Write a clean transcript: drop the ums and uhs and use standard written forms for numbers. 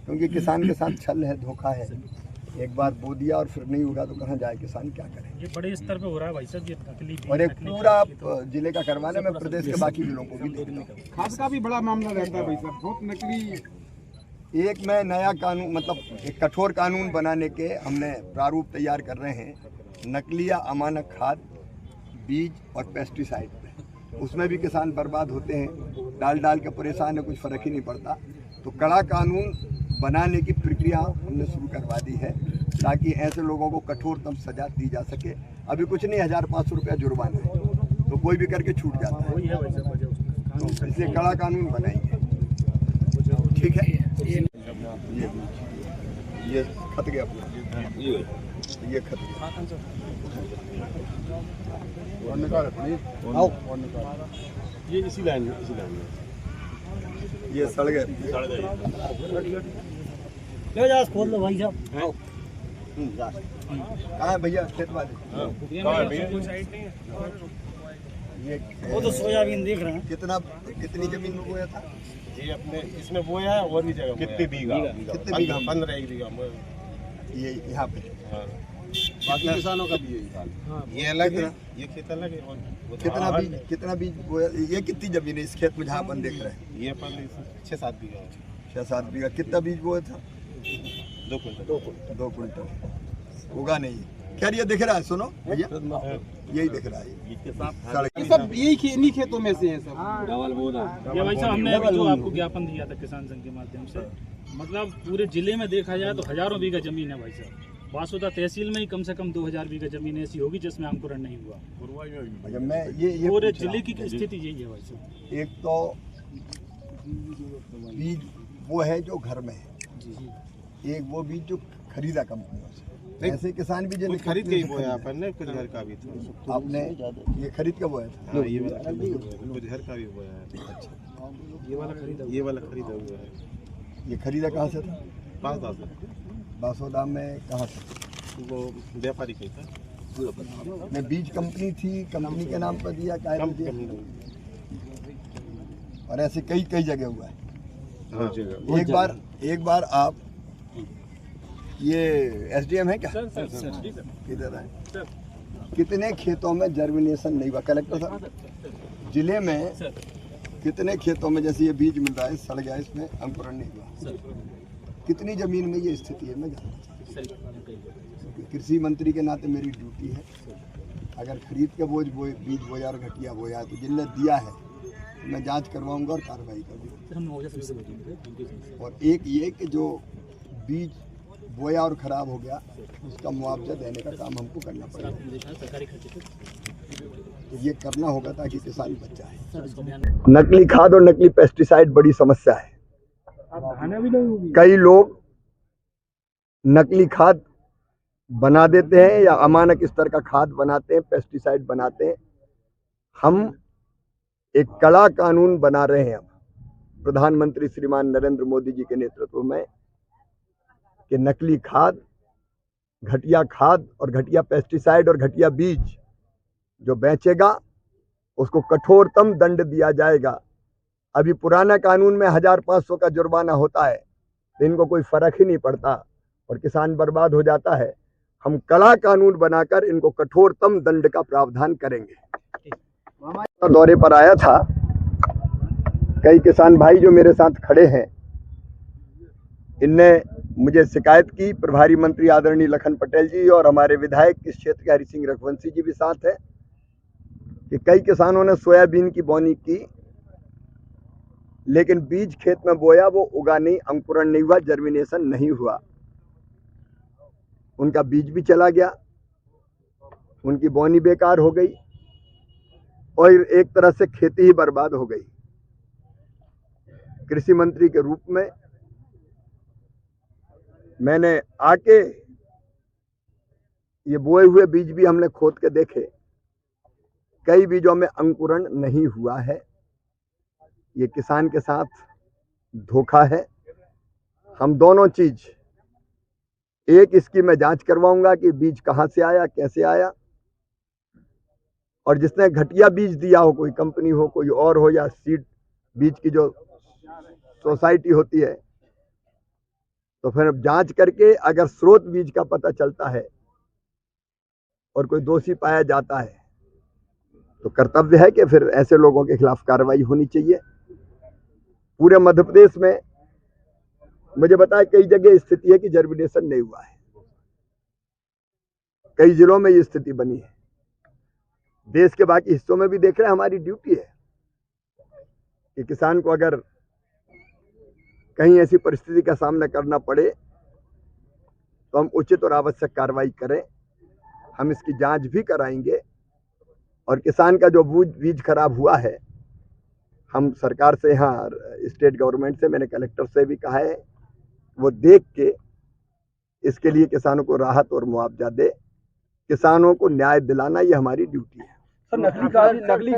क्योंकि किसान के साथ छल है, धोखा है। एक बार बो दिया और फिर नहीं होगा तो कहाँ जाए किसान, क्या करे। ये बड़े स्तर पे हो रहा है भाई साहब, ये तकलीफ और एक पूरा जिले का करवाने में प्रदेश के बाकी जिलों को भी देखता हूँ। खाद का भी बड़ा मामला रहता है भाई साहब, बहुत नकली। एक में नया कानून, मतलब एक कठोर कानून बनाने के हमने प्रारूप तैयार कर रहे हैं, नकली या अमानक खाद, बीज और पेस्टिसाइड पे। उसमें भी किसान बर्बाद होते हैं, डाल के परेशान है, कुछ फर्क ही नहीं पड़ता। तो कड़ा कानून बनाने की प्रक्रिया हमने शुरू करवा दी है ताकि ऐसे लोगों को कठोरतम सजा दी जा सके। अभी कुछ नहीं, 1500 रुपया जुर्माना है, तो कोई भी करके छूट जाता है। तो इसलिए कड़ा कानून बनाएंगे, ठीक है। ये खत गया पूरा, ये खत गया। ये इसी लाइन में, ये सड़ गए। खोल लो भाई साहब। कहाँ है भैया खेत वाले? ये वो तो सोयाबीन देख रहे हैं। कितनी जमीन में बोया था? ये अपने इसमें बोया है और भी जगह कितने बीघा? कितने बीघा? 15 बीघा। ये यहाँ पे बाकी किसानों का भी यही हाल। ये अलग है, ये खेत अलग है। और कितना बीज बोया? ये कितनी जमीन है इस खेत में जहाँ अपन देख रहे हैं? ये 6-7 बीघा। 6-7 बीघा। कितना बीज बोया था? 2 कुंटल। 2 कुंटल होगा नहीं। क्या ये दिख रहा है? सुनो भैया, यही दिख रहा है। ये सब यही इन्हीं खेतों में से है सब। ये भाई साहब हमने अभी जो आपको ज्ञापन दिया था किसान संघ के माध्यम से, मतलब पूरे जिले में देखा जाए तो हजारों बीघा जमीन है भाई साहब। बासोदा तहसील में ही कम से कम 2000 बीघा जमीन ऐसी होगी जिसमें अंकुरण नहीं हुआ। मैं ये पूरे जिले की स्थिति यही है भाई साहब। एक तो बीज वो है जो घर में है, एक वो बीज जो खरीदा कंपनियों से। ऐसे किसान भी जो खरीद के ही बोया अपन ने, कुछ घर का भी था। आपने ये खरीद के बोया था? हाँ, ये वाला कुछ घर का भी बोया है। अच्छा, ये वाला खरीदा हुआ है। ये खरीदा कहाँ से था? 5-10 बासोदा में कहाँ से? वो व्यापारी कहीं था। मैं बीज कंपनी थी, कंपनी के नाम पर दिया, क्या दिया? और ऐसे कई जगह हुआ है। हाँ, एक बार आप ये एसडीएम है क्या? किधर है? कितने खेतों में जर्मिनेशन नहीं हुआ? कलेक्टर साहब, जिले में कितने खेतों में जैसे ये बीज मिल रहा है सड़ गया, इसमें अंकुरण नहीं हुआ? कितनी जमीन में ये स्थिति है मैं जानना चाहता हूं। कृषि मंत्री के नाते मेरी ड्यूटी है, अगर खरीद के बीज बोया और घटिया बोया तो जिनने दिया है तो मैं जांच करवाऊंगा और कार्रवाई करूँगा। और एक ये कि जो बीज बोया और खराब हो गया उसका मुआवजा देने का काम हमको करना पड़ेगा। तो ये करना होगा ताकि किसान बच जाए। नकली खाद और नकली पेस्टिसाइड बड़ी समस्या है। कई लोग नकली खाद बना देते हैं या अमानक स्तर का खाद बनाते हैं, पेस्टिसाइड बनाते हैं। हम एक कड़ा कानून बना रहे हैं अब प्रधानमंत्री श्रीमान नरेंद्र मोदी जी के नेतृत्व में कि नकली खाद, घटिया खाद और घटिया पेस्टिसाइड और घटिया बीज जो बेचेगा उसको कठोरतम दंड दिया जाएगा। अभी पुराना कानून में 1500 का जुर्माना होता है, तो इनको कोई फर्क ही नहीं पड़ता और किसान बर्बाद हो जाता है। हम कड़ा कानून बनाकर इनको कठोरतम दंड का प्रावधान करेंगे। दौरे पर आया था, कई किसान भाई जो मेरे साथ खड़े हैं, इनने मुझे शिकायत की। प्रभारी मंत्री आदरणीय लखन पटेल जी और हमारे विधायक इस क्षेत्र के हरि सिंह रघुवंशी जी भी साथ है कि कई किसानों ने सोयाबीन की बोनी की, लेकिन बीज खेत में बोया, वो उगा नहीं, अंकुरण नहीं हुआ, जर्मिनेशन नहीं हुआ, उनका बीज भी चला गया, उनकी बोनी बेकार हो गई और एक तरह से खेती ही बर्बाद हो गई। कृषि मंत्री के रूप में मैंने आके ये बोए हुए बीज भी हमने खोद के देखे, कई बीजों में अंकुरण नहीं हुआ है। ये किसान के साथ धोखा है। हम दोनों चीज, एक इसकी मैं जांच करवाऊंगा कि बीज कहां से आया, कैसे आया, और जिसने घटिया बीज दिया हो, कोई कंपनी हो, कोई और हो, या सीड बीज की जो सोसाइटी होती है, तो फिर जांच करके अगर स्रोत बीज का पता चलता है और कोई दोषी पाया जाता है तो कर्तव्य है कि फिर ऐसे लोगों के खिलाफ कार्रवाई होनी चाहिए। पूरे मध्य प्रदेश में मुझे बताया कई जगह स्थिति है कि जर्मिनेशन नहीं हुआ है, कई जिलों में ये स्थिति बनी है। देश के बाकी हिस्सों में भी देख रहे हैं। हमारी ड्यूटी है कि किसान को अगर कहीं ऐसी परिस्थिति का सामना करना पड़े तो हम उचित और आवश्यक कार्रवाई करें। हम इसकी जांच भी कराएंगे और किसान का जो बीज खराब हुआ है, हम सरकार से, यहाँ स्टेट गवर्नमेंट से, मैंने कलेक्टर से भी कहा है, वो देख के इसके लिए किसानों को राहत और मुआवजा दे। किसानों को न्याय दिलाना ये हमारी ड्यूटी है। सर नकली